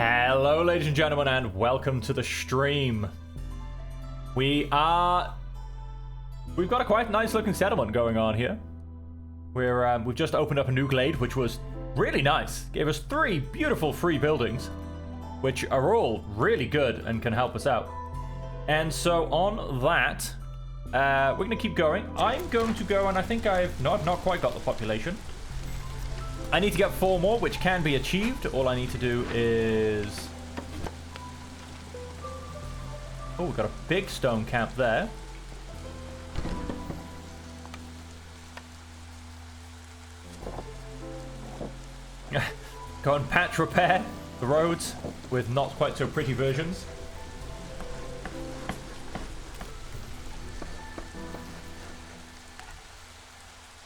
Hello, ladies and gentlemen, and welcome to the stream. We've got a quite nice looking settlement going on here. We've just opened up a new glade, which was really nice. Gave us 3 beautiful free buildings, which are all really good and can help us out. And so on that, we're going to keep going. I'm going to go, and I think I've not quite got the population. I need to get 4 more, which can be achieved. All I need to do is... Oh, we've got a big stone camp there. Go and patch repair the roads with not quite so pretty versions.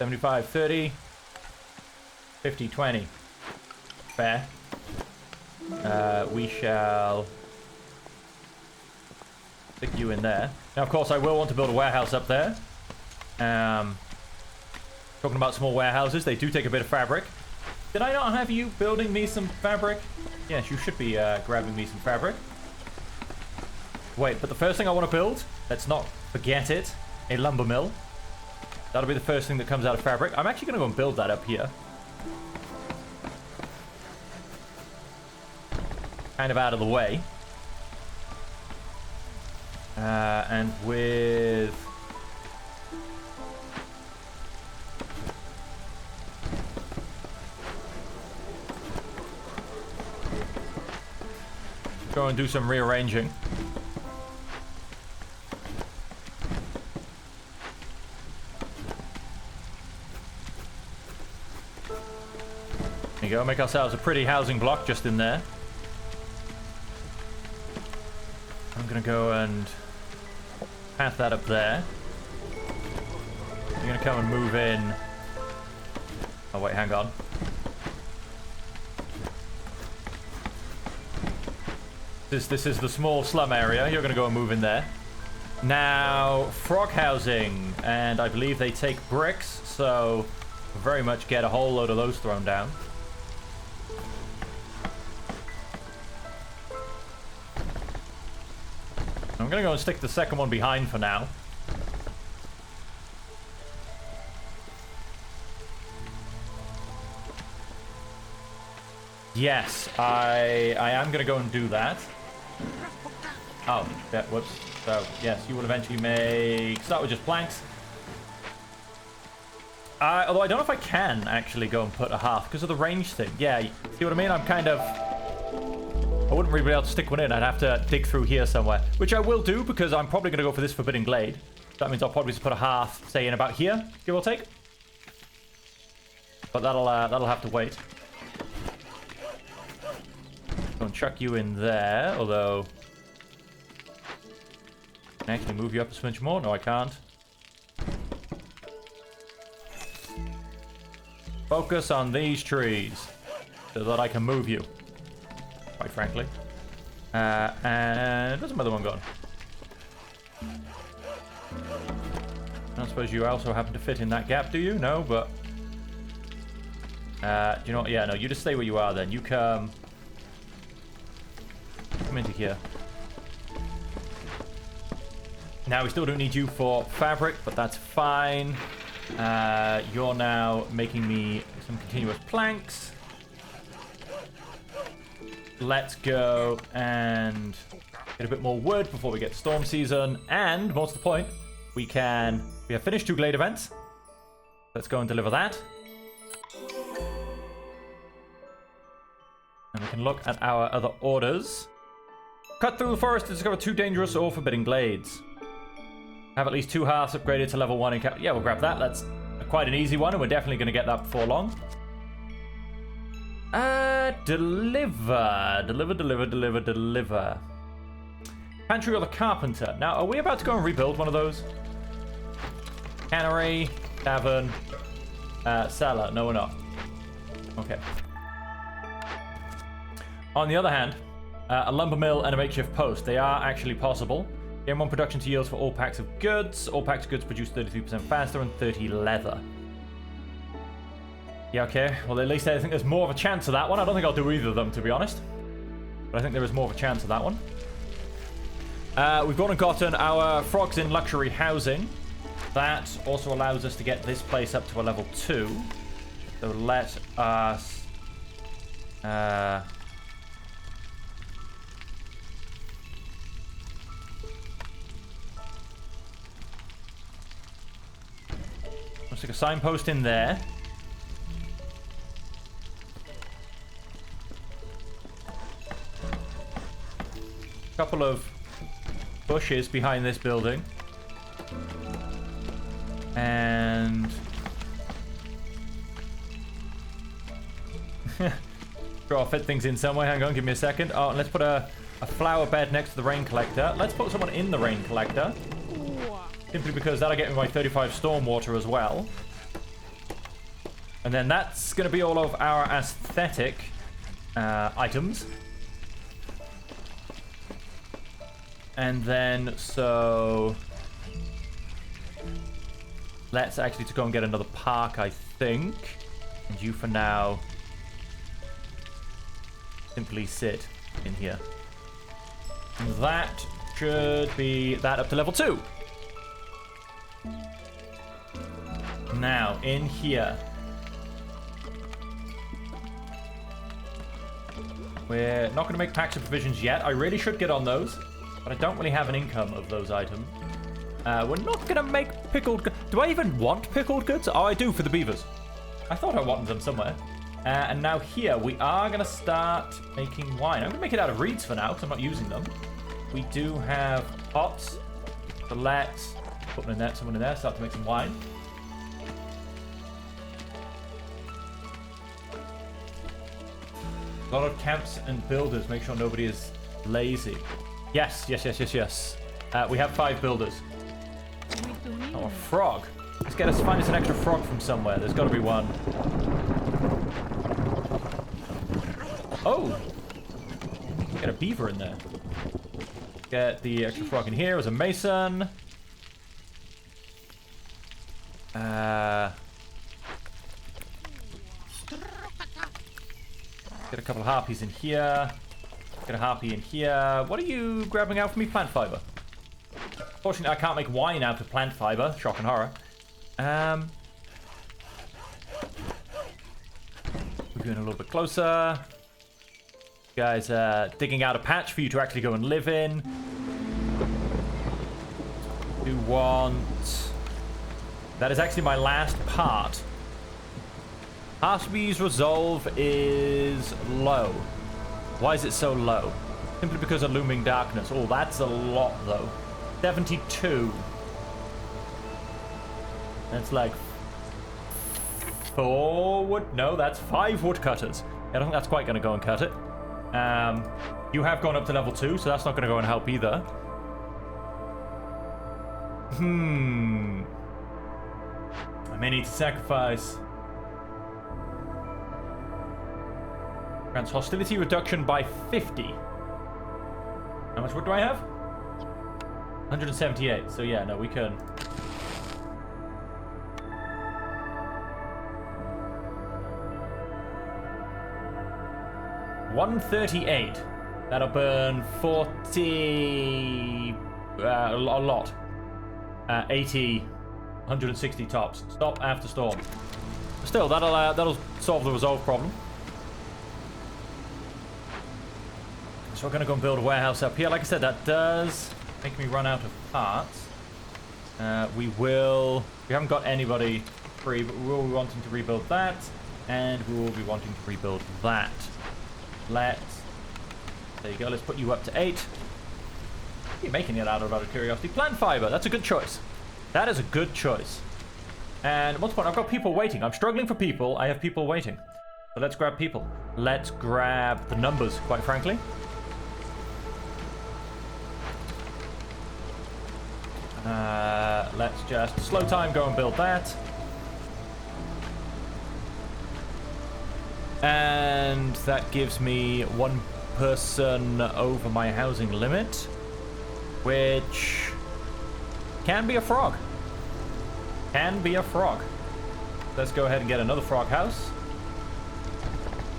$75, $30. 50, 20. Fair. We shall stick you in there. Now, of course, I will want to build a warehouse up there. Talking about small warehouses, they do take a bit of fabric. Did I not have you building me some fabric? Yes, you should be grabbing me some fabric. Wait, but the first thing I want to build, let's not forget it, a lumber mill. That'll be the first thing that comes out of fabric. I'm actually going to go and build that up here. Kind of out of the way. And with... Go and do some rearranging. There you go, make ourselves a pretty housing block just in there. I'm gonna go and path that up there. You're gonna come and move in. Oh wait, hang on. This is the small slum area. You're gonna go and move in there. Now, frog housing, and I believe they take bricks, so very much get a whole load of those thrown down. I'm gonna go and stick the second one behind for now. Yes, I am gonna go and do that. Oh, that, whoops. So, yes, you will eventually start with just planks. Although I don't know if I can actually go and put a half because of the range thing. Yeah, see what I mean? I'm kind of... I wouldn't really be able to stick one in. I'd have to dig through here somewhere, which I will do because I'm probably going to go for this Forbidden Glade. That means I'll probably just put a half, say, in about here, give or take. But that'll have to wait. Go and chuck you in there, although... Can I actually move you up a smidge more? No, I can't. Focus on these trees so that I can move you. Quite frankly. And where's another one gone? I don't suppose you also happen to fit in that gap, do you? No, but... do you know what? Yeah, no, you just stay where you are then. You come into here. Now, we still don't need you for fabric, but that's fine. You're now making me some continuous planks. Let's go and get a bit more wood before we get to storm season. And, more to the point, we have finished 2 Glade events. Let's go and deliver that. And we can look at our other orders. Cut through the forest to discover 2 dangerous or forbidden glades. Have at least 2 halves upgraded to level 1 in cap. Yeah, we'll grab that. That's quite an easy one, and we're definitely going to get that before long. Deliver. Pantry or the carpenter. Now, are we about to go and rebuild one of those? Cannery, tavern, cellar. No, we're not. Okay. On the other hand, a lumber mill and a makeshift post. They are actually possible. Gain 1 production to yields for all packs of goods. All packs of goods produce 33% faster and 30 leather. Yeah, okay. Well, at least I think there's more of a chance of that one. I don't think I'll do either of them, to be honest. But I think there is more of a chance of that one. We've gone and gotten our frogs in luxury housing. That also allows us to get this place up to a level 2. So let us... let's stick a signpost in there. Couple of bushes behind this building. And... sure, I'll fit things in somewhere. Hang on, give me a second. Oh, and let's put a flower bed next to the rain collector. Let's put someone in the rain collector. Simply because that'll get me my 35 stormwater as well. And then that's going to be all of our aesthetic items. And then, so... let's actually just go and get another park, I think. And you, for now, simply sit in here. And that should be that up to level 2. Now, in here, we're not going to make packs of provisions yet. I really should get on those, but I don't really have an income of those items. We're not going to make pickled goods. Do I even want pickled goods? Oh, I do for the beavers. I thought I wanted them somewhere. And now here, we are going to start making wine. I'm going to make it out of reeds for now, because I'm not using them. We do have pots. So let's put in there, someone in there, start to make some wine. A lot of camps and builders. Make sure nobody is lazy. Yes. We have 5 builders. Oh, a frog. Let's find us an extra frog from somewhere. There's got to be one. Oh! Get a beaver in there. Get the extra frog in here as a mason. Get a couple of harpies in here. Get a harpy in here. What are you grabbing out for me? Plant fiber. Fortunately, I can't make wine out of plant fiber. Shock and horror. We're going a little bit closer. You guys digging out a patch for you to actually go and live in. Do want... that is actually my last part. Harpy's resolve is low. Why is it so low? Simply because of looming darkness. Oh, that's a lot, though. 72. That's like 4 wood. No, that's 5 woodcutters. I don't think that's quite going to go and cut it. You have gone up to level 2, so that's not going to go and help either. I may need to sacrifice. Grants hostility reduction by 50. How much wood do I have? 178. So yeah, no, we can. $138. That'll burn 40. A lot. 80. 160 tops. Stop after storm. Still, that'll solve the resolve problem. So we're going to go and build a warehouse up here. Like I said, that does make me run out of parts. We haven't got anybody free, but we will be wanting to rebuild that. And we will be wanting to rebuild that. There you go. Let's put you up to 8. What are you making it out of curiosity? Plant fiber. That's a good choice. That is a good choice. And once upon, I've got people waiting. I'm struggling for people. I have people waiting. So let's grab people. Let's grab the numbers, quite frankly. Let's just slow time, go and build that. And that gives me 1 person over my housing limit, which can be a frog. Can be a frog. Let's go ahead and get another frog house.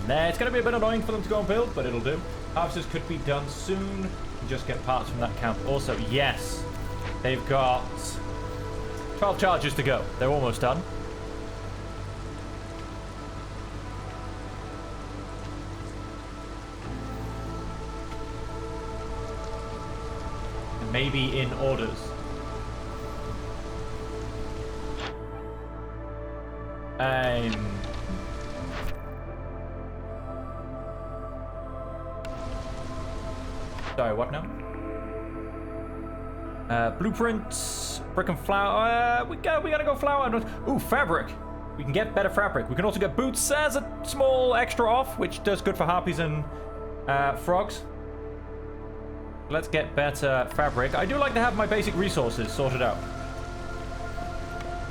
there. It's going to be a bit annoying for them to go and build, but it'll do. Harvesters could be done soon. Just get parts from that camp. Also, yes, they've got 12 charges to go. They're almost done. And maybe in orders. Sorry, what now? Blueprints, brick and flour. We gotta go flour. Ooh, fabric. We can get better fabric. We can also get boots as a small extra off, which does good for harpies and frogs. Let's get better fabric. I do like to have my basic resources sorted out.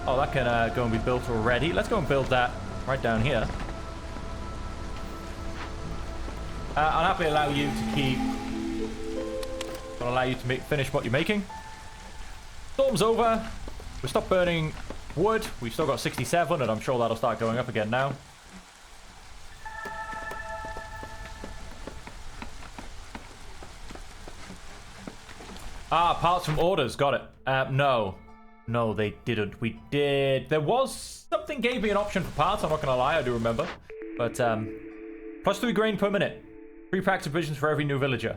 Oh, that can go and be built already. Let's go and build that right down here. I'll happily allow you to keep... I'll allow you to finish what you're making. Storm's over. We stopped burning wood. We've still got 67, and I'm sure that'll start going up again now. Ah, parts from orders. Got it. No. No, they didn't. We did. There was something gave me an option for parts. I'm not going to lie. I do remember. But, plus 3 grain per minute. 3 packs of provisions for every new villager.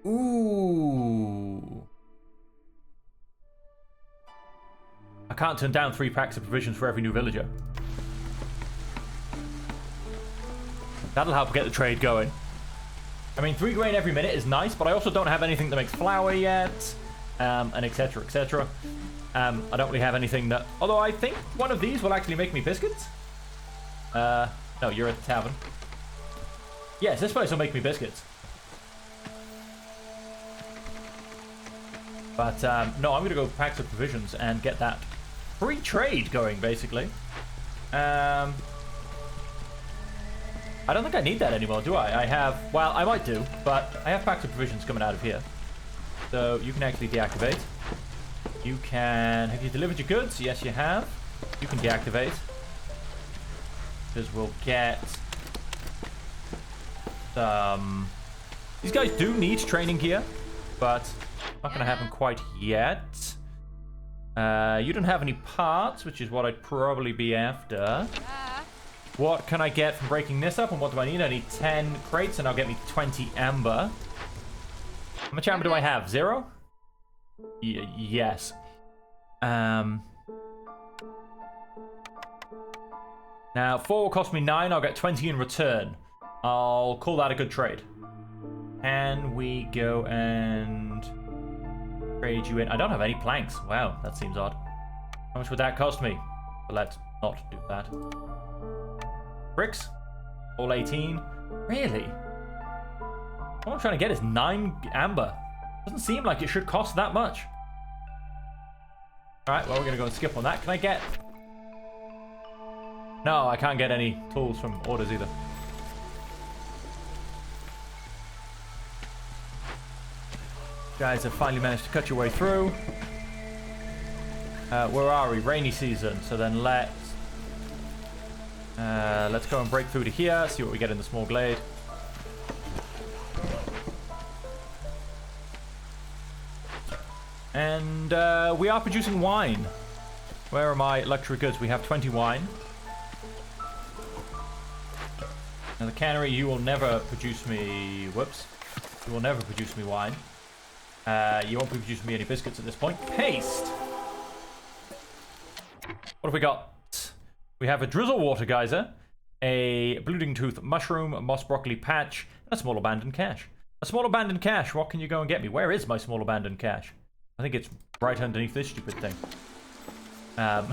Ooh. I can't turn down 3 packs of provisions for every new villager. That'll help get the trade going. I mean, 3 grain every minute is nice, but I also don't have anything that makes flour yet. And etc, etc. I don't really have anything that... Although I think one of these will actually make me biscuits. No, you're at the tavern. Yes, this place will make me biscuits. But, no, I'm going to go packs of provisions and get that free trade going, basically. I don't think I need that anymore, do I? I have... Well, I might do, but I have packs of provisions coming out of here. So, you can actually deactivate. You can... Have you delivered your goods? Yes, you have. You can deactivate. Because we'll get... These guys do need training gear, but... Not going to happen quite yet. You don't have any parts, which is what I'd probably be after. What can I get from breaking this up, and what do I need? I need 10 crates, and that'll get me 20 amber. How much amber do I have? 0? Yes. Now, 4 will cost me 9. I'll get 20 in return. I'll call that a good trade. And we go and... trade you in. I don't have any planks. Wow, that seems odd. How much would that cost me? But let's not do that. Bricks? All 18. Really? All I'm trying to get is 9 amber. Doesn't seem like it should cost that much. Alright, well, we're going to go and skip on that. Can I get... No, I can't get any tools from orders either. Guys have finally managed to cut your way through. Where are we? Rainy season. So then let's go and break through to here. See what we get in the small glade. And we are producing wine. Where are my luxury goods? We have 20 wine. Now the cannery, you will never produce me... Whoops. You will never produce me wine. You won't be producing me any biscuits at this point. Paste! What have we got? We have a drizzle water geyser, a bleeding tooth mushroom, a moss broccoli patch, and a small abandoned cache. A small abandoned cache, what can you go and get me? Where is my small abandoned cache? I think it's right underneath this stupid thing. And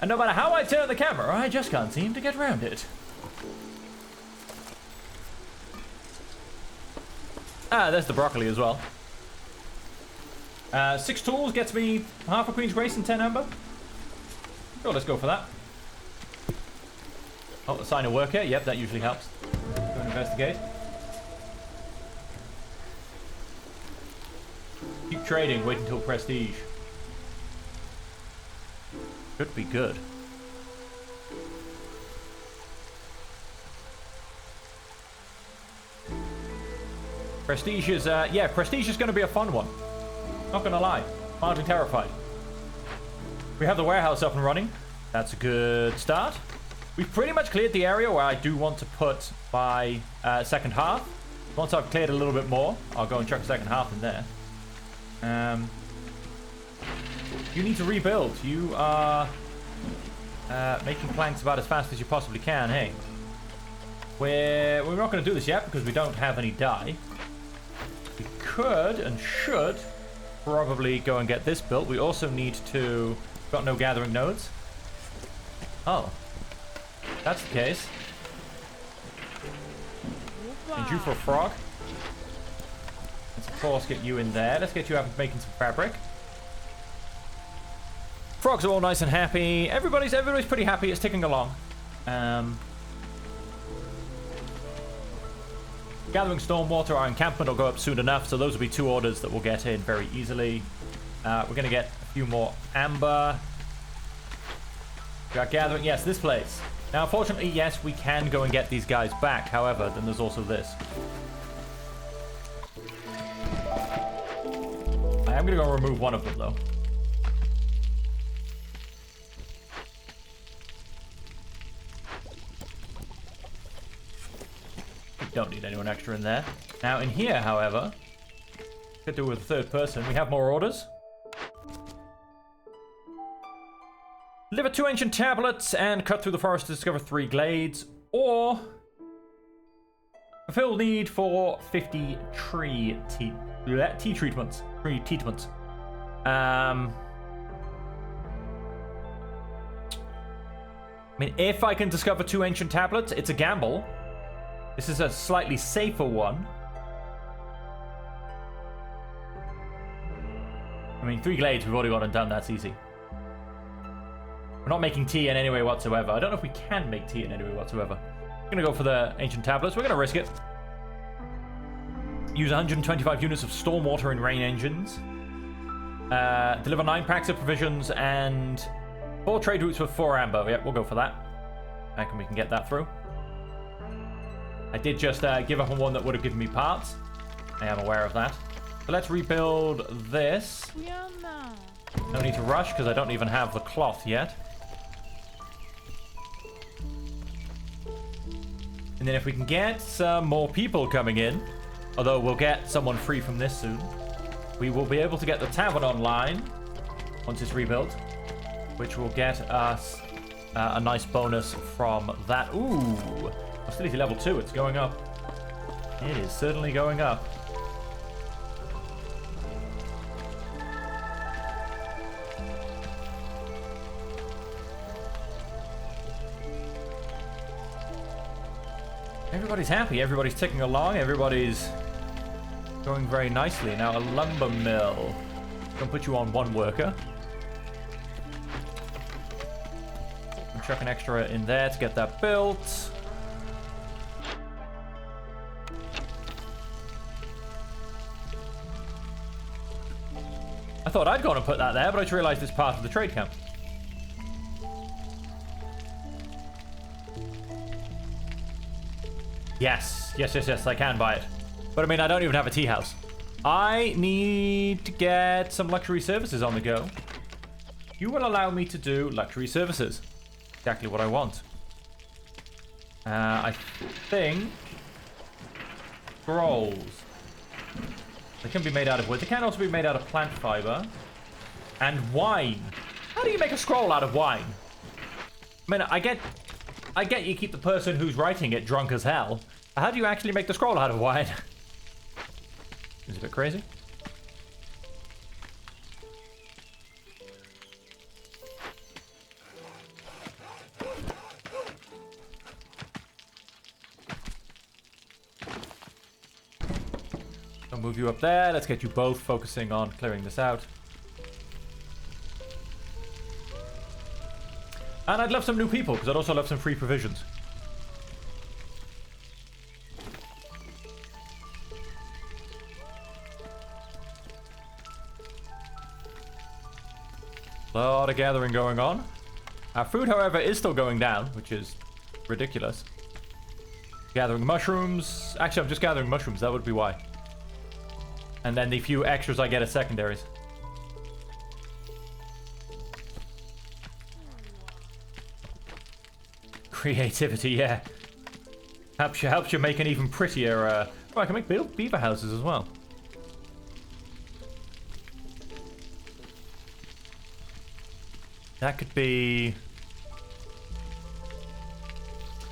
no matter how I turn the camera, I just can't seem to get around it. Ah, there's the broccoli as well. 6 tools gets me half a Queen's Grace and 10 amber. Sure, let's go for that. Oh, the sign of work here. Yep, that usually helps. Go and investigate. Keep trading, wait until prestige. Should be good. Prestige is, yeah, Prestige is going to be a fun one. Not going to lie. Mildly terrified. We have the warehouse up and running. That's a good start. We've pretty much cleared the area where I do want to put my second half. Once I've cleared a little bit more, I'll go and chuck a second half in there. You need to rebuild. You are making planks about as fast as you possibly can, hey? We're not going to do this yet because we don't have any dye. We could and should probably go and get this built. We also need to... Got no gathering nodes. Oh. That's the case. Need you for a frog. Let's of course get you in there. Let's get you out making some fabric. Frogs are all nice and happy. Everybody's pretty happy. It's ticking along. Gathering stormwater, our encampment will go up soon enough, so those will be 2 orders that we'll get in very easily. We're going to get a few more amber. We are gathering, yes, this place. Now, unfortunately, yes, we can go and get these guys back. However, then there's also this. I am going to go remove one of them, though. Don't need anyone extra in there. Now, in here, however, could do with a third person. We have more orders. Deliver 2 ancient tablets and cut through the forest to discover 3 glades, or fulfill need for 50 tea treatments. Tree treatments. I mean, if I can discover 2 ancient tablets, it's a gamble. This is a slightly safer one. I mean, 3 glades, we've already gone and done. That's easy. We're not making tea in any way whatsoever. I don't know if we can make tea in any way whatsoever. We're going to go for the ancient tablets. We're going to risk it. Use 125 units of stormwater and rain engines. Deliver 9 packs of provisions and 4 trade routes with 4 amber. Yep, we'll go for that. I reckon we can get that through. I did just give up on one that would have given me parts. I am aware of that. So let's rebuild this. No need to rush because I don't even have the cloth yet. And then if we can get some more people coming in, although we'll get someone free from this soon, we will be able to get the tavern online once it's rebuilt, which will get us a nice bonus from that. Ooh! Hostility level 2, it's going up. It is certainly going up. Everybody's happy, everybody's ticking along, everybody's going very nicely. Now a lumber mill. I'm gonna put you on 1 worker. I'm chuck an extra in there to get that built. I thought I'd gone and put that there, but I just realized it's part of the trade camp. Yes, I can buy it. But I mean, I don't even have a tea house. I need to get some luxury services on the go. You will allow me to do luxury services. Exactly what I want. I think scrolls. They can be made out of wood. They can also be made out of plant fiber. And wine. How do you make a scroll out of wine? I mean, I get you keep the person who's writing it drunk as hell. How do you actually make the scroll out of wine? It's a bit crazy. I'll move you up there. Let's get you both focusing on clearing this out. And I'd love some new people, because I'd also love some free provisions. A lot of gathering going on. Our food, however, is still going down, which is ridiculous. Gathering mushrooms. Actually, I'm just gathering mushrooms. That would be why. And then the few extras I get as secondaries. Creativity, yeah. Helps you make an even prettier... Oh, I can make beaver houses as well. That could be...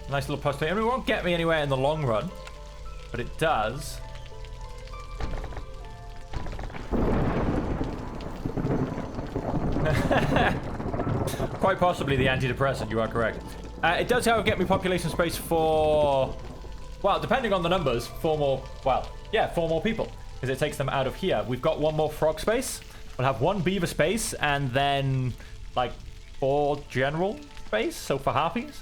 a nice little possibility. I mean, it won't get me anywhere in the long run. But it does. Quite possibly the antidepressant, you are correct. It does, however, get me population space for... well, depending on the numbers, 4 more... well, yeah, 4 more people. Because it takes them out of here. We've got 1 more frog space. We'll have 1 beaver space. And then, like, 4 general space. So for harpies.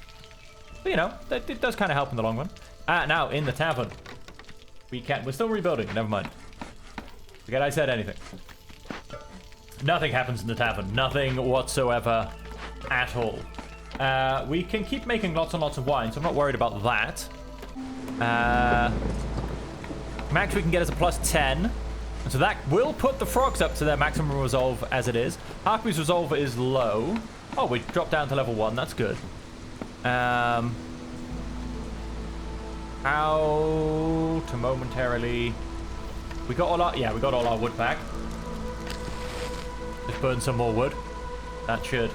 But, you know, it does kind of help in the long run. Now, in the tavern. We're still rebuilding. Never mind. Forget I said anything. Nothing happens in the tavern. Nothing whatsoever at all. We can keep making lots and lots of wine, so I'm not worried about that. Max we can get as a +10. And so that will put the frogs up to their maximum resolve as it is. Harpy's resolve is low. Oh, we dropped down to level 1. That's good. How to momentarily... we got all our... yeah, we got all our wood back. Just burn some more wood. That should...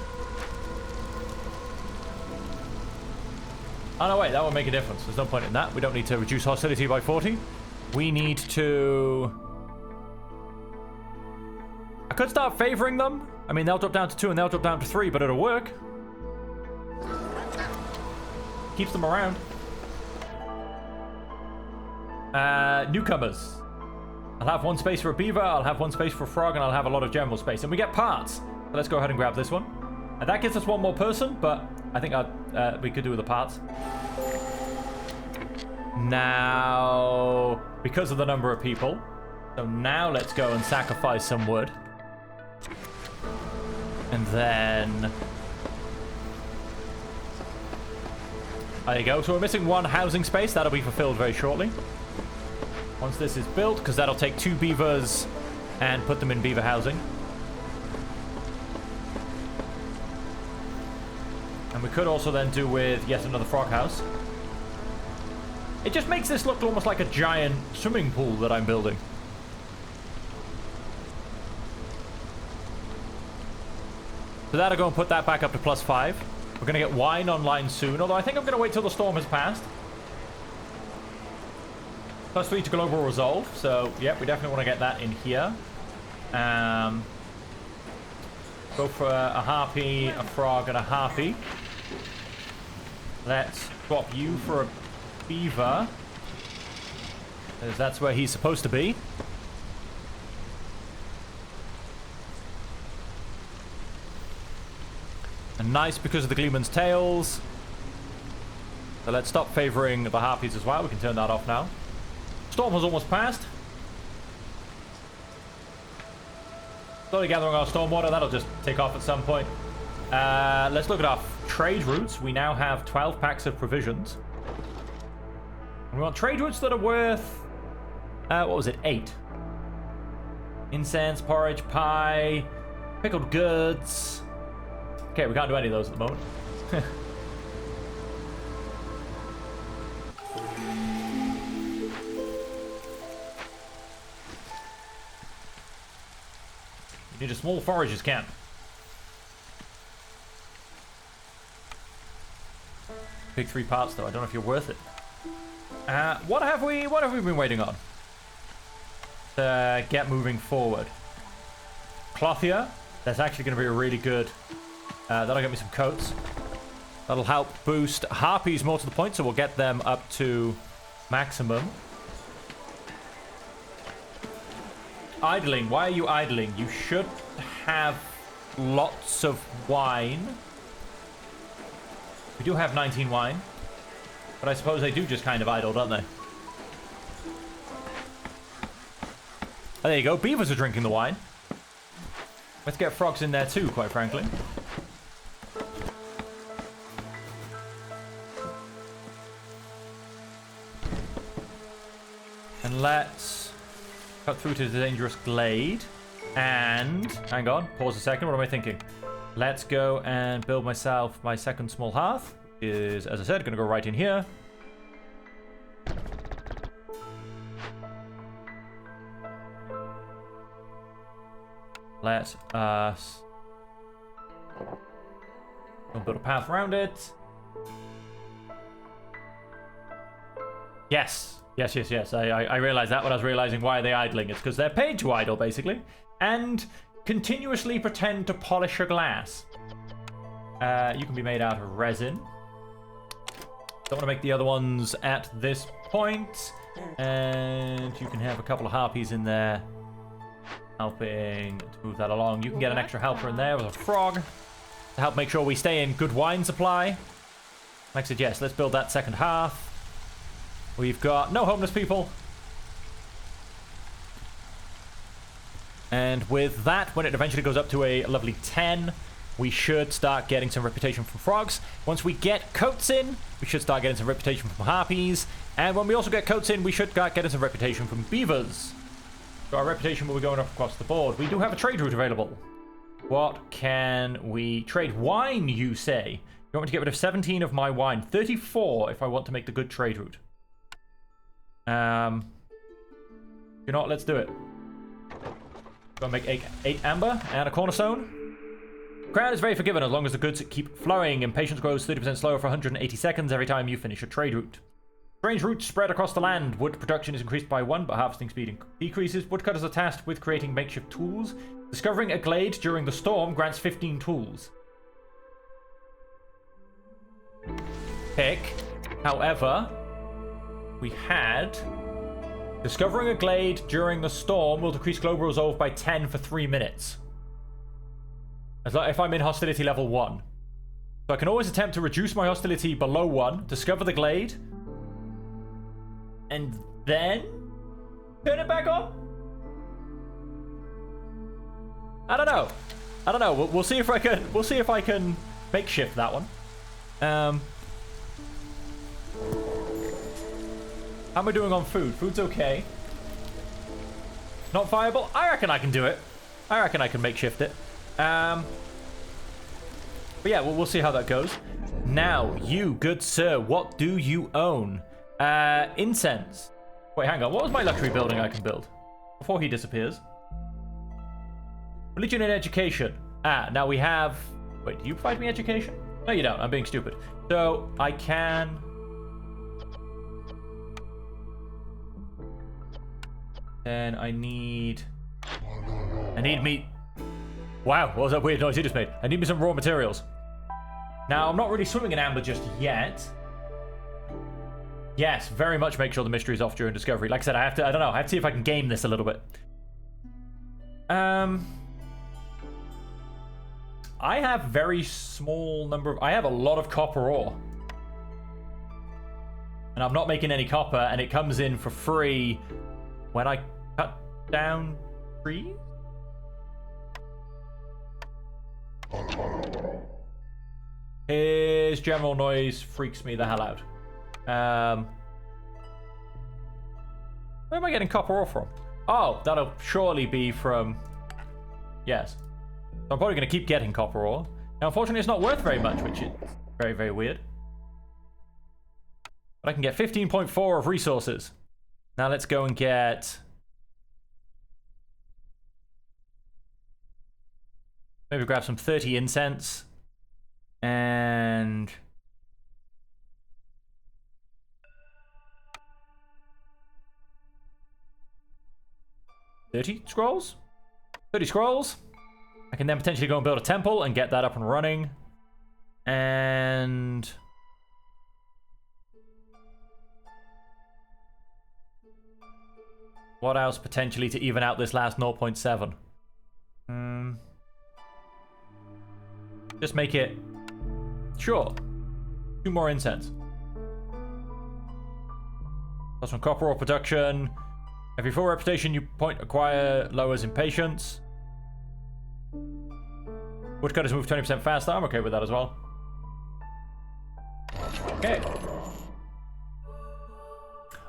oh, no, wait. That won't make a difference. There's no point in that. We don't need to reduce hostility by 40. We need to... I could start favoring them. I mean, they'll drop down to 2 and they'll drop down to 3, but it'll work. Keeps them around. Newcomers. I'll have 1 space for a beaver, I'll have 1 space for a frog, and I'll have a lot of general space. And we get parts. So let's go ahead and grab this one. And that gets us 1 more person, but I think we could do with the parts. Now, because of the number of people. So now let's go and sacrifice some wood. And then... there you go. So we're missing 1 housing space. That'll be fulfilled very shortly. Once this is built, because that'll take 2 beavers and put them in beaver housing. And we could also then do with yet another frog house. It just makes this look almost like a giant swimming pool that I'm building. So that'll go and put that back up to +5. We're going to get wine online soon, although I think I'm going to wait till the storm has passed. +3 to global resolve, so yep, we definitely want to get that in here. Go for a harpy, a frog, and a harpy. Let's swap you for a beaver, because that's where he's supposed to be. And nice because of the Gleeman's tails. So let's stop favoring the harpies as well. We can turn that off now. Storm has almost passed. Slowly gathering our stormwater. That'll just take off at some point. Let's look at our trade routes. We now have 12 packs of provisions. And we want trade routes that are worth... what was it? 8. Incense, porridge, pie, pickled goods. Okay, we can't do any of those at the moment. You need a small forager's camp. Big 3 parts though. I don't know if you're worth it. What have we been waiting on to get moving forward? Clothier. That's actually going to be a really good. That'll get me some coats. That'll help boost harpies more to the point, so we'll get them up to maximum. Idling. Why are you idling? You should have lots of wine. We do have 19 wine. But I suppose they do just kind of idle, don't they? Oh, there you go. Beavers are drinking the wine. Let's get frogs in there too, quite frankly. And let's Cut through to the dangerous glade. And, hang on, pause a second, what am I thinking? Let's go and build myself my second small hearth. Is, as I said, gonna go right in here. Let us build a path around it. Yes. Yes. I realized that when I was realizing why are they idling. It's because they're paid to idle, basically. And continuously pretend to polish a glass. You can be made out of resin. Don't want to make the other ones at this point. And you can have a couple of harpies in there helping to move that along. You can get an extra helper in there with a frog to help make sure we stay in good wine supply. Like I said, yes, let's build that second hearth. We've got no homeless people. And with that, when it eventually goes up to a lovely 10, we should start getting some reputation from frogs. Once we get coats in, we should start getting some reputation from harpies. And when we also get coats in, we should start getting some reputation from beavers. So our reputation will be going up across the board. We do have a trade route available. What can we trade? Wine, you say? You want me to get rid of 17 of my wine. 34 if I want to make the good trade route. You know what? Let's do it. Go and make 8 amber and a cornerstone. Crowd is very forgiving as long as the goods keep flowing. Impatience grows 30% slower for 180 seconds every time you finish a trade route. Strange routes spread across the land. Wood production is increased by 1, but harvesting speed decreases. Woodcutters are tasked with creating makeshift tools. Discovering a glade during the storm grants 15 tools. Pick. However, we had discovering a glade during the storm will decrease global resolve by 10 for 3 minutes. As like if I'm in hostility level 1. So I can always attempt to reduce my hostility below 1, discover the glade, and then turn it back on? I don't know. We'll see if I can makeshift that one. How am I doing on food? Food's okay. Not viable? I reckon I can do it. I reckon I can makeshift it. But yeah, we'll see how that goes. Now, you, good sir, what do you own? Incense. Wait, hang on. What was my luxury building I can build? Before he disappears. Religion and education. Now we have... Wait, do you provide me education? No, you don't. I'm being stupid. So, I can... Then I need meat. Wow, what was that weird noise you just made? I need me some raw materials. Now, I'm not really swimming in amber just yet. Yes, very much make sure the mystery is off during discovery. Like I said, I have to see if I can game this a little bit. I have very small number of... I have a lot of copper ore. And I'm not making any copper, and it comes in for free when I cut down trees? His general noise freaks me the hell out. Where am I getting copper ore from? Oh, that'll surely be from... Yes. So I'm probably going to keep getting copper ore. Now, unfortunately, it's not worth very much, which is very, very weird. But I can get 15.4 of resources. Now let's go and get... Maybe grab some 30 incense. And... 30 scrolls? 30 scrolls. I can then potentially go and build a temple and get that up and running. And... what else potentially to even out this last 0.7? Just make it... Sure. 2 more incense. Plus some copper ore production. Every 4 reputation you point acquire lowers impatience. Woodcutters move 20% faster. I'm okay with that as well. Okay.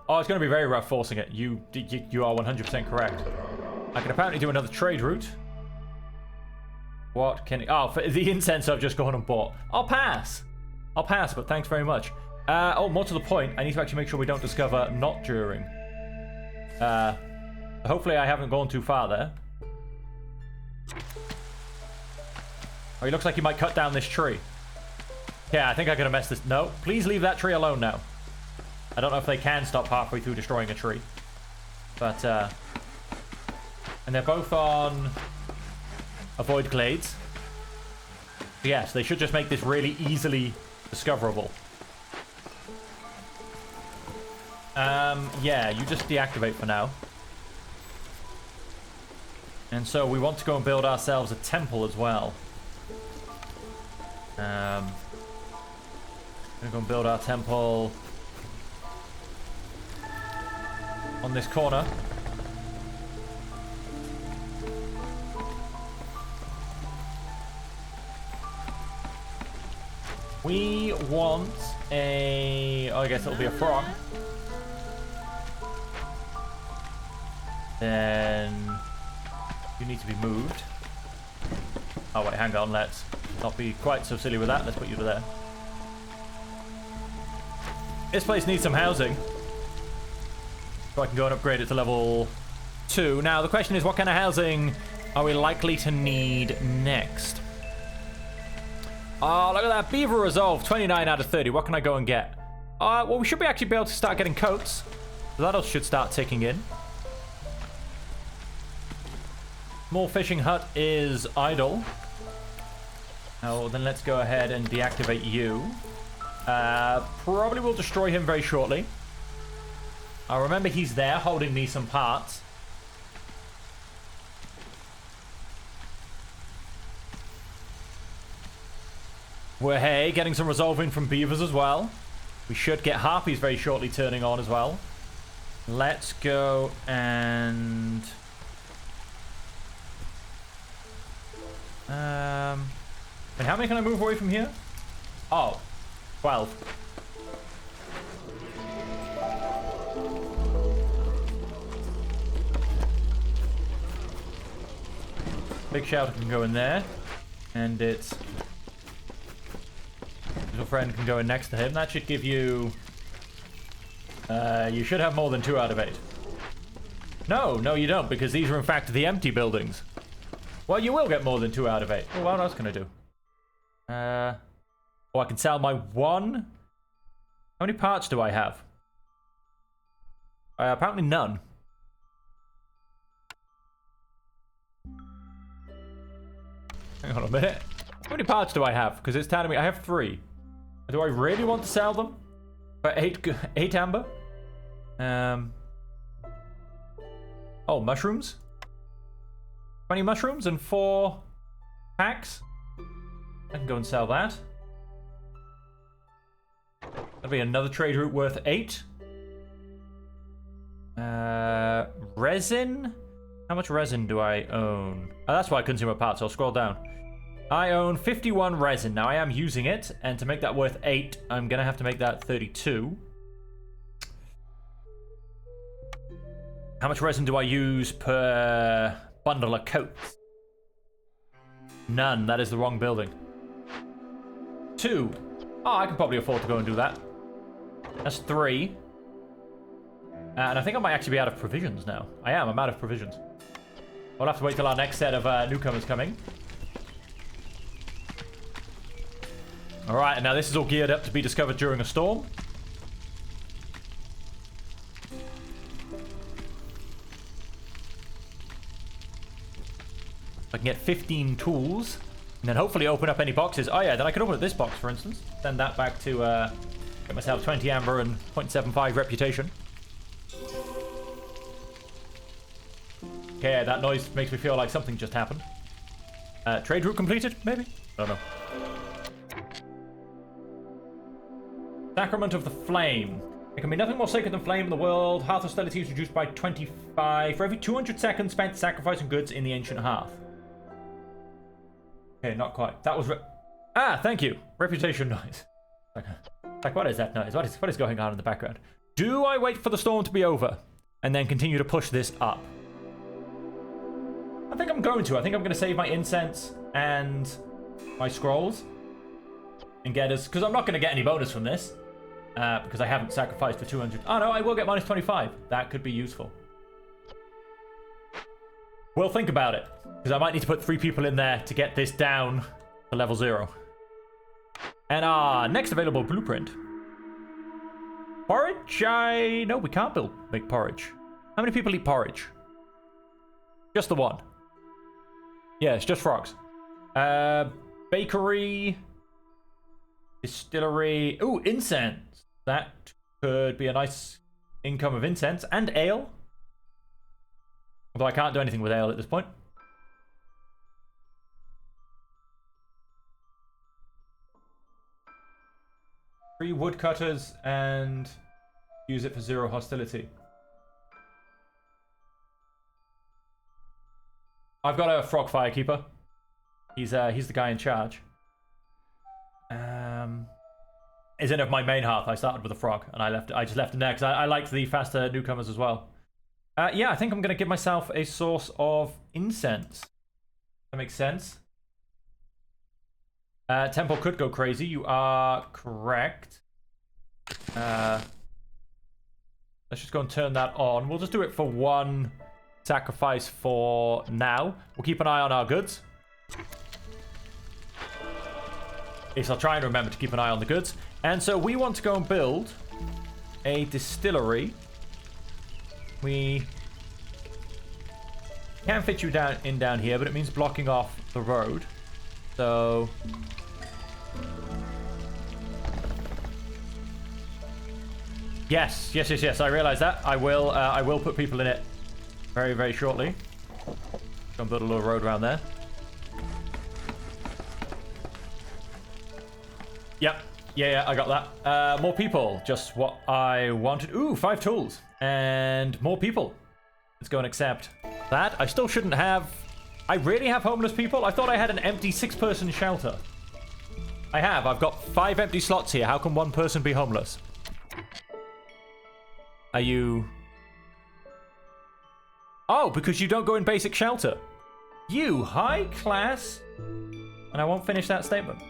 Oh, it's going to be very rough forcing it. You are 100% correct. I can apparently do another trade route. What can... Oh, for the incense I've just gone and bought. I'll pass. I'll pass, but thanks very much. Oh, more to the point, I need to actually make sure we don't discover not during. Hopefully I haven't gone too far there. Oh, he looks like he might cut down this tree. Yeah, I think I'm going to mess this... No, please leave that tree alone now. I don't know if they can stop halfway through destroying a tree. But, and they're both on... Avoid glades. Yes, they should just make this really easily discoverable. Yeah, you just deactivate for now. And so we want to go and build ourselves a temple as well. Gonna go and build our temple on this corner. We want a... Oh, I guess it'll be a frog. Then you need to be moved. Oh wait, hang on, let's not be quite so silly with that. Let's put you to there. This place needs some housing. So I can go and upgrade it to level 2. Now the question is, what kind of housing are we likely to need next? Oh, look at that. Beaver Resolve, 29 out of 30. What can I go and get? Well, we should be actually be able to start getting coats. So that should start ticking in. Small fishing hut is idle. Oh, then let's go ahead and deactivate you. Probably will destroy him very shortly. I remember he's there holding me some parts. We're, hey, getting some resolving from beavers as well. We should get harpies very shortly turning on as well. Let's go and... and how many can I move away from here? Oh, 12. Big Shouter can go in there. And its little friend can go in next to him. That should give you... you should have more than 2 out of 8. No, you don't, because these are in fact the empty buildings. Well, you will get more than 2 out of 8. Oh, what else can I do? Oh, I can sell my 1. How many parts do I have? Apparently none. Hang on a minute. How many parts do I have? Because it's telling me I have 3. Do I really want to sell them? For 8 amber? Oh, mushrooms? 20 mushrooms and 4 packs? I can go and sell that. That'll be another trade route worth 8. Resin? How much resin do I own? Oh, that's why I couldn't see my parts. I'll scroll down. I own 51 resin. Now, I am using it, and to make that worth 8, I'm going to have to make that 32. How much resin do I use per bundle of coats? None. That is the wrong building. 2. Oh, I can probably afford to go and do that. That's 3. And I think I might actually be out of provisions now. I am. I'm out of provisions. I'll have to wait till our next set of newcomers coming. Alright, and now this is all geared up to be discovered during a storm. I can get 15 tools. And then hopefully open up any boxes. Oh yeah, then I can open up this box, for instance. Send that back to get myself 20 amber and 0.75 reputation. Okay, that noise makes me feel like something just happened. Trade route completed, maybe? I don't know. Sacrament of the Flame. There can be nothing more sacred than flame in the world. Hearth hostility is reduced by 25 for every 200 seconds spent sacrificing goods in the ancient hearth. Okay, not quite. That was... thank you. Reputation noise. Like, what is that noise? What is going on in the background? Do I wait for the storm to be over and then continue to push this up? I think I'm going to. I think I'm going to save my incense and my scrolls and get us, because I'm not going to get any bonus from this because I haven't sacrificed for 200. Oh no, I will get minus 25. That could be useful. We'll think about it, because I might need to put 3 people in there to get this down to level 0. And our next available blueprint. Porridge? No, we can't make porridge. How many people eat porridge? Just the one. Yeah, it's just frogs. Bakery. Distillery. Ooh, incense. That could be a nice income of incense. And ale. Although I can't do anything with ale at this point. Three woodcutters and use it for 0 hostility. I've got a frog firekeeper. He's the guy in charge. Isn't of my main hearth. I started with a frog and I just left him there because I liked the faster newcomers as well. Yeah, I think I'm gonna give myself a source of incense. That makes sense. Temple could go crazy. You are correct. Let's just go and turn that on. We'll just do it for 1 sacrifice for now. We'll keep an eye on our goods. At least I'll try and remember to keep an eye on the goods. And so we want to go and build a distillery. We can fit you down here, but it means blocking off the road. So yes. I realize that. I will put people in it very, very shortly. Go and build a little road around there. Yep. Yeah, I got that. More people. Just what I wanted. Ooh, 5 tools. And more people. Let's go and accept that. I still shouldn't have... I really have homeless people? I thought I had an empty 6-person shelter. I have. I've got 5 empty slots here. How can 1 person be homeless? Are you... Oh, because you don't go in basic shelter. You high class. And I won't finish that statement.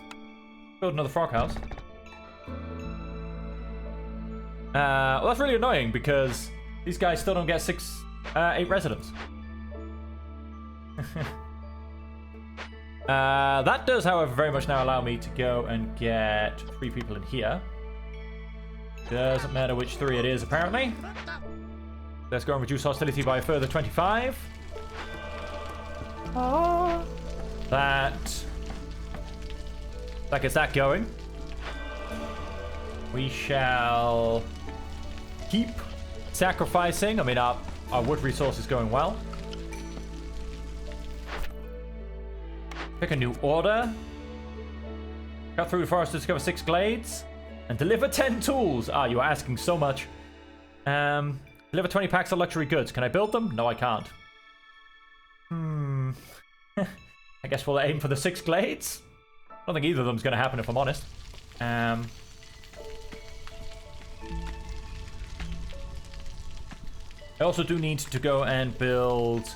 Build another frog house. Well, that's really annoying because these guys still don't get 8 residents. That does, however, very much now allow me to go and get 3 people in here. Doesn't matter which 3 it is, apparently. Let's go and reduce hostility by a further 25. That gets that going. We shall keep sacrificing. I mean, our wood resource is going well. Pick a new order. Cut through the forest to discover 6 glades. And deliver 10 tools. Ah, you are asking so much. Deliver 20 packs of luxury goods. Can I build them? No, I can't. I guess we'll aim for the 6 glades. I don't think either of them is going to happen, if I'm honest. I also do need to go and build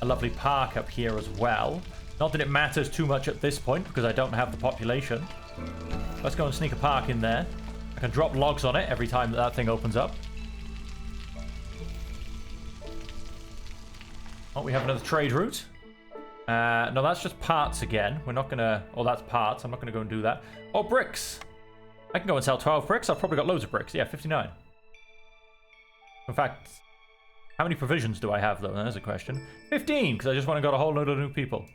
a lovely park up here as well. Not that it matters too much at this point, because I don't have the population. Let's go and sneak a park in there. I can drop logs on it every time that thing opens up. Oh, we have another trade route. No, that's just parts again. We're not gonna... Oh, that's parts. I'm not gonna go and do that. Oh, bricks. I can go and sell 12 bricks. I've probably got loads of bricks. Yeah, 59. In fact, how many provisions do I have, though? There's a question. 15, because I just want to go to a whole load of new people.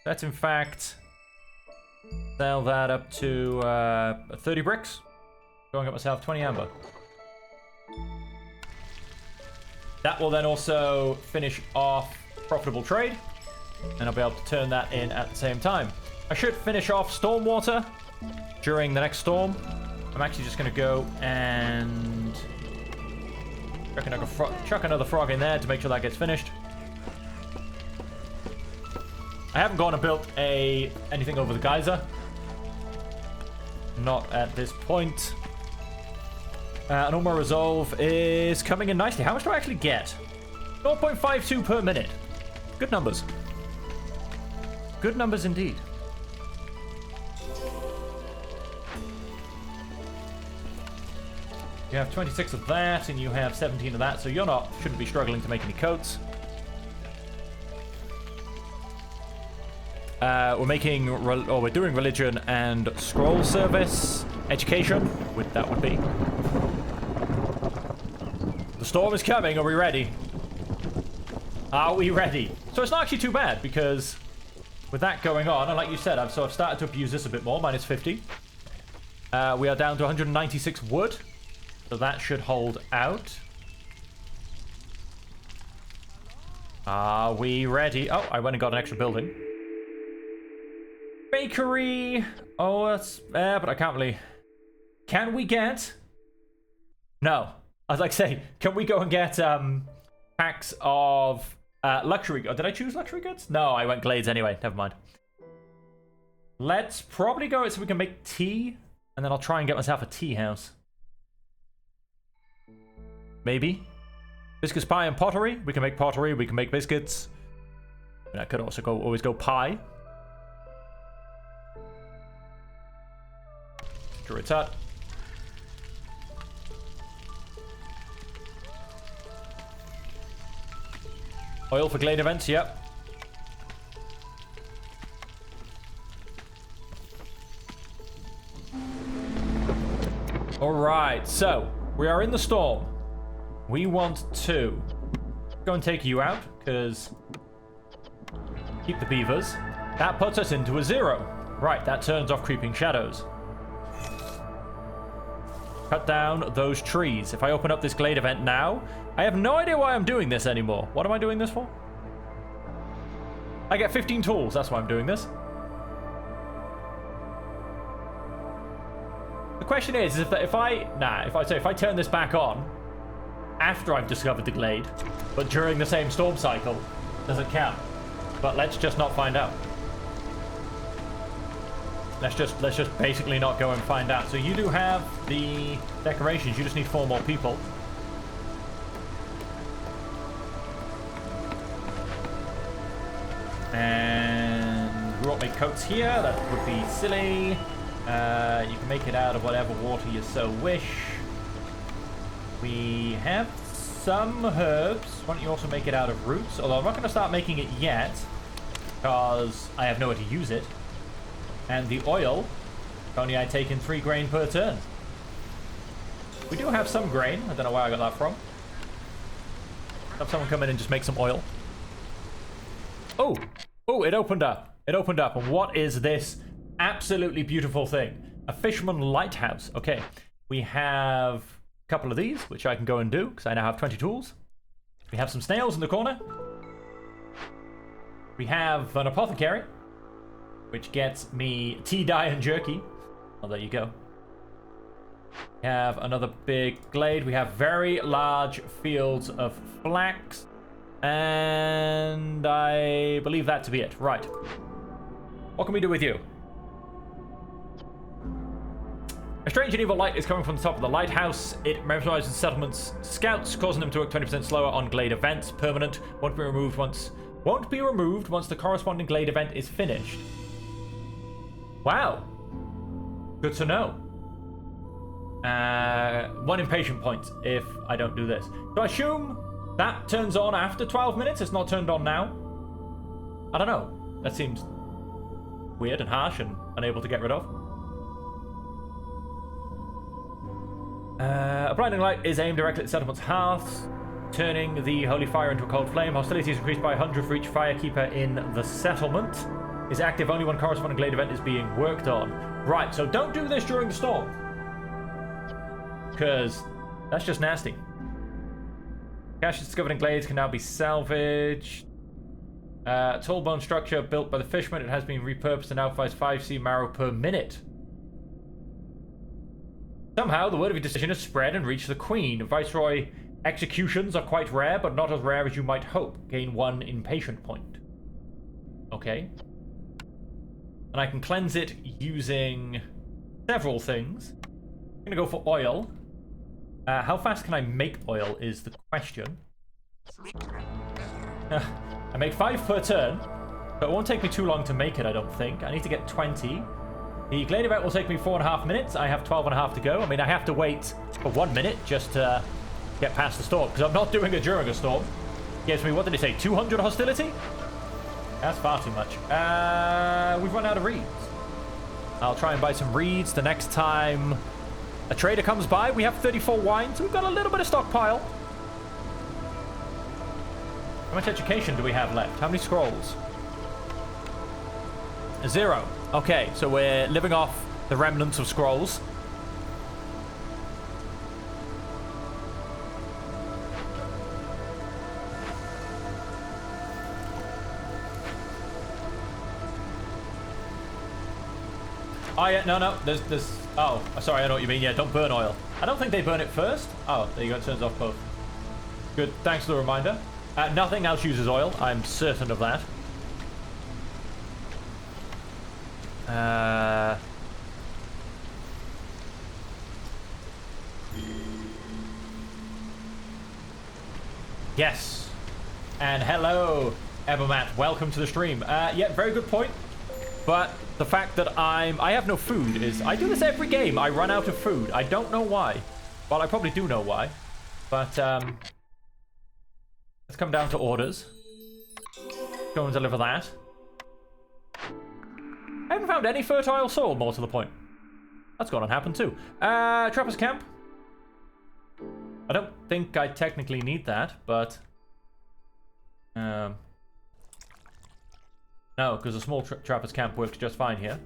Let's, in fact, sell that up to 30 bricks. Going up myself 20 amber. That will then also finish off profitable trade. And I'll be able to turn that in at the same time. I should finish off stormwater during the next storm. I'm actually just going to go and... I can chuck another frog in there to make sure that gets finished. I haven't gone and built anything over the geyser. Not at this point. And all my resolve is coming in nicely. How much do I actually get? 0.52 per minute. Good numbers. Good numbers indeed. You have 26 of that, and you have 17 of that, so shouldn't be struggling to make any coats. We're doing religion and scroll service, education, that would be. The storm is coming. Are we ready? Are we ready? So it's not actually too bad, because with that going on, and like you said, I've started to abuse this a bit more, minus 50. We are down to 196 wood, so that should hold out. Are we ready? Oh, I went and got an extra building. Bakery. Oh, that's but I can't really. Can we get? No. I was like, say, can we go and get packs of luxury? Oh, did I choose luxury goods? No, I went Glades anyway. Never mind. Let's probably go so we can make tea, and then I'll try and get myself a tea house. Maybe. Biscuits, pie, and pottery. We can make pottery. We can make biscuits. And I could also always go pie. Druid's hut. Oil for Glade events, yep. Alright, so we are in the storm. We want to go and take you out, because keep the beavers. That puts us into a 0. Right, that turns off creeping shadows. Cut down those trees. If I open up this Glade event now, I have no idea why I'm doing this anymore. What am I doing this for? I get 15 tools. That's why I'm doing this. The question is if I turn this back on after I've discovered the Glade, but during the same storm cycle, does it count? But let's just not find out. Let's just basically not go and find out. So you do have the decorations. You just need 4 more people. And we won't make coats here. That would be silly. You can make it out of whatever water you so wish. We have some herbs. Why don't you also make it out of roots? Although I'm not going to start making it yet, because I have nowhere to use it. And the oil, only I take in 3 grain per turn. We do have some grain. I don't know where I got that from. Have someone come in and just make some oil. Oh, it opened up. It opened up. And what is this absolutely beautiful thing? A fisherman lighthouse. Okay, we have a couple of these, which I can go and do, because I now have 20 tools. We have some snails in the corner. We have an apothecary, which gets me tea, dye, and jerky. Oh, there you go. We have another big glade. We have very large fields of flax. And I believe that to be it. Right. What can we do with you? A strange and evil light is coming from the top of the lighthouse. It mesmerizes the settlement's scouts, causing them to work 20% slower on Glade events. Permanent. Won't be removed once the corresponding Glade event is finished. Wow. Good to know. 1 impatient point if I don't do this. So I assume that turns on after 12 minutes. It's not turned on now. I don't know. That seems weird and harsh and unable to get rid of. A blinding light is aimed directly at settlement's hearths, turning the holy fire into a cold flame. Hostility is increased by 100 for each firekeeper in the settlement. Is active only when corresponding Glade event is being worked on. Right, so don't do this during the storm, because that's just nasty. Cash discovered in Glades can now be salvaged. Tall bone structure built by the fisherman. It has been repurposed and now fires 5 sea marrow per minute. Somehow, the word of your decision has spread and reached the Queen. Viceroy executions are quite rare, but not as rare as you might hope. Gain 1 impatient point. Okay. And I can cleanse it using several things. I'm going to go for oil. How fast can I make oil is the question. I make 5 per turn, but it won't take me too long to make it, I don't think. I need to get 20. The Glade event will take me 4.5 minutes. I have 12.5 to go. I mean, I have to wait for 1 minute just to get past the storm, because I'm not doing it during a storm. Gives me, what did it say, 200 hostility? That's far too much. We've run out of reeds. I'll try and buy some reeds the next time a trader comes by. We have 34 wine, so we've got a little bit of stockpile. How much education do we have left? How many scrolls? 0. Okay, so we're living off the remnants of scrolls. Oh, yeah, no, there's, oh, sorry, I know what you mean. Yeah, don't burn oil. I don't think they burn it first. Oh, there you go, it turns off both. Good, thanks for the reminder. Nothing else uses oil, I'm certain of that. Yes. And hello, Ebermat. Welcome to the stream. Yeah, very good point. But the fact that I have no food is... I do this every game. I run out of food. I don't know why. Well, I probably do know why. But, let's come down to orders. Go and deliver that. I haven't found any fertile soil, more to the point. That's gone and happened too. Trapper's Camp. I don't think I technically need that, but... No, because a small Trapper's Camp works just fine here.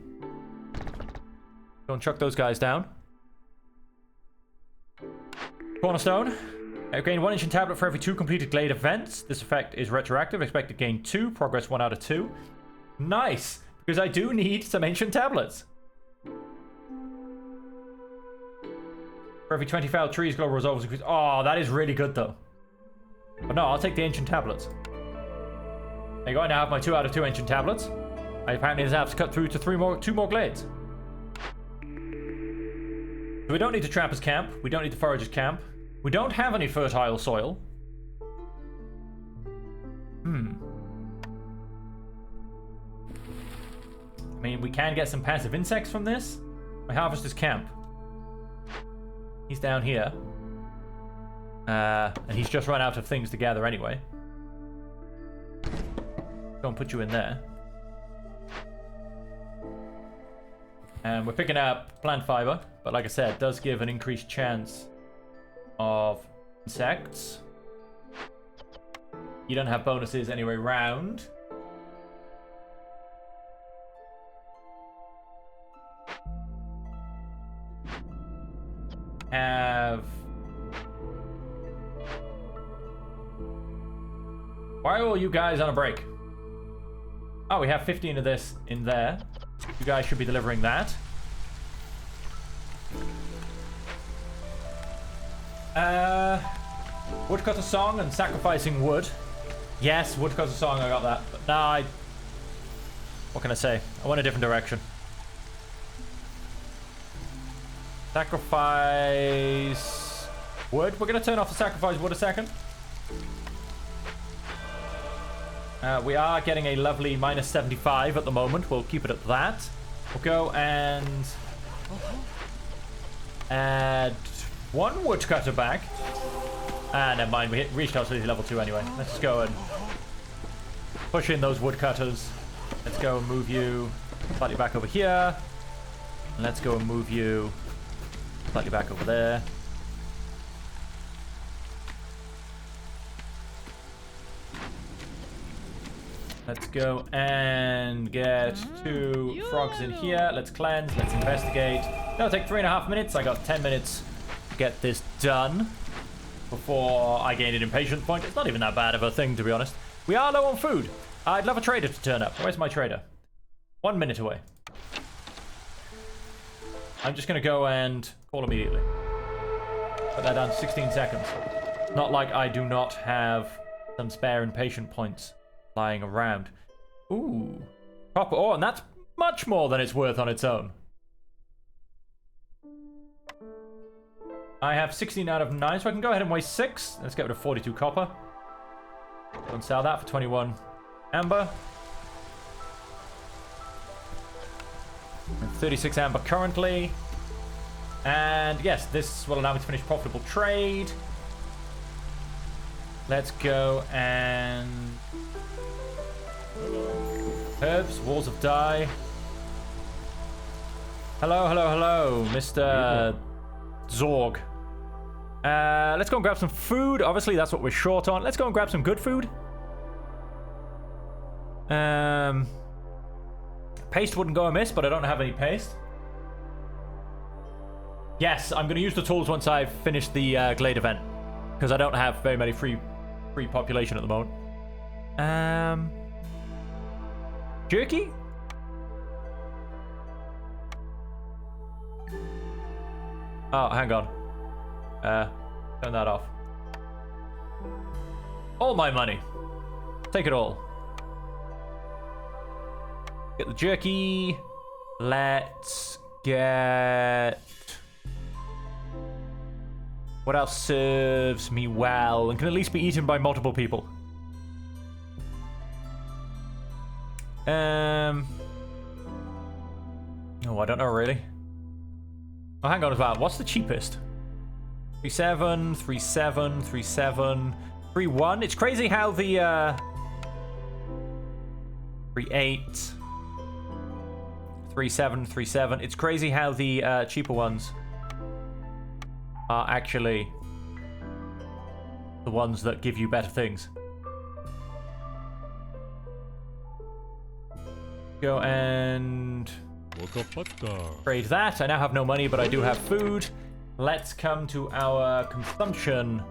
Go and chuck those guys down. Cornerstone. Gain 1 ancient tablet for every 2 completed Glade events. This effect is retroactive. Expect to gain 2. Progress 1 out of 2. Nice! Because I do need some ancient tablets. For every 20 failed trees, global resolves increase. Oh, that is really good though. But no, I'll take the ancient tablets. There you go, I now have my 2 out of 2 ancient tablets. I apparently have to cut through to 2 more glades. So we don't need the Trapper's Camp. We don't need the Forager's Camp. We don't have any fertile soil. I mean, we can get some passive insects from this. My Harvester's Camp. He's down here. And he's just run out of things to gather anyway. Go and put you in there. And we're picking up plant fiber. But like I said, it does give an increased chance of insects. You don't have bonuses anyway round. Why are all you guys on a break? Oh, we have 15 of this in there. You guys should be delivering that. Woodcutter song and sacrificing wood. Yes, woodcutter song, I got that. But nah, what can I say? I went a different direction. Sacrifice wood. We're going to turn off the sacrifice wood a second. We are getting a lovely minus 75 at the moment. We'll keep it at that. We'll go and add 1 woodcutter back. Never mind. We reached our level 2 anyway. Let's just go and push in those woodcutters. Let's go and move you slightly back over here. And let's go and move you slightly back over there. Let's go and get 2 frogs in here. Let's cleanse. Let's investigate. That'll take 3.5 minutes. I got 10 minutes to get this done before I gain an impatience point. It's not even that bad of a thing, to be honest. We are low on food. I'd love a trader to turn up. Where's my trader? 1 minute away. I'm just going to go and call immediately. Put that down to 16 seconds. Not like I do not have some spare impatient points lying around. Ooh. Copper ore, and that's much more than it's worth on its own. I have 16 out of 9, so I can go ahead and waste 6. Let's get rid of 42 copper. Go and sell that for 21 amber. And 36 amber currently. And yes, this will allow me to finish profitable trade. Let's go and... Herbs, walls of dye. Hello, hello, hello, Mr. Zorg. Let's go and grab some food. Obviously, that's what we're short on. Let's go and grab some good food. Paste wouldn't go amiss, but I don't have any paste. Yes, I'm going to use the tools once I've finished the Glade event, because I don't have very many free population at the moment. Jerky? Oh, hang on. Turn that off. All my money. Take it all. Get the jerky. Let's get... What else serves me well and can at least be eaten by multiple people? Oh, I don't know really. Oh, hang on as well. What's the cheapest? 3.7, 3.7, 3.7, 3.1. It's crazy how the 3.8, 3.7, 3.7. It's crazy how the cheaper ones are actually the ones that give you better things. Go and trade that. I now have no money, but I do have food. Let's come to our consumption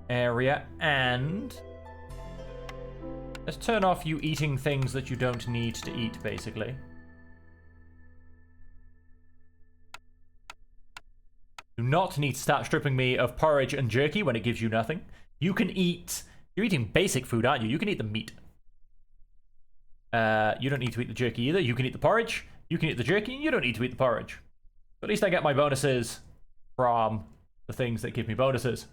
area and let's turn off you eating things that you don't need to eat, basically. Do not need to start stripping me of porridge and jerky when it gives you nothing. You can eat... You're eating basic food, aren't you? You can eat the meat. You don't need to eat the jerky either. You can eat the porridge. You can eat the jerky. You don't need to eat the porridge. But at least I get my bonuses from the things that give me bonuses.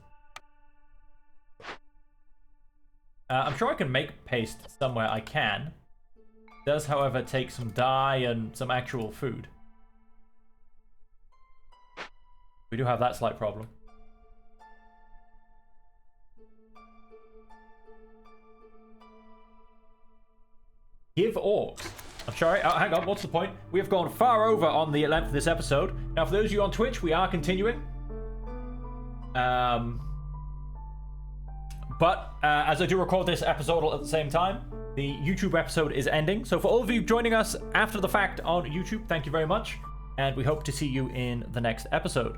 I'm sure I can make paste somewhere. I can. It does, however, take some dye and some actual food. We do have that slight problem. Give orcs. I'm sorry. Oh, hang on. What's the point? We have gone far over on the length of this episode. Now, for those of you on Twitch, we are continuing. But as I do record this episode at the same time, the YouTube episode is ending. So for all of you joining us after the fact on YouTube, thank you very much. And we hope to see you in the next episode.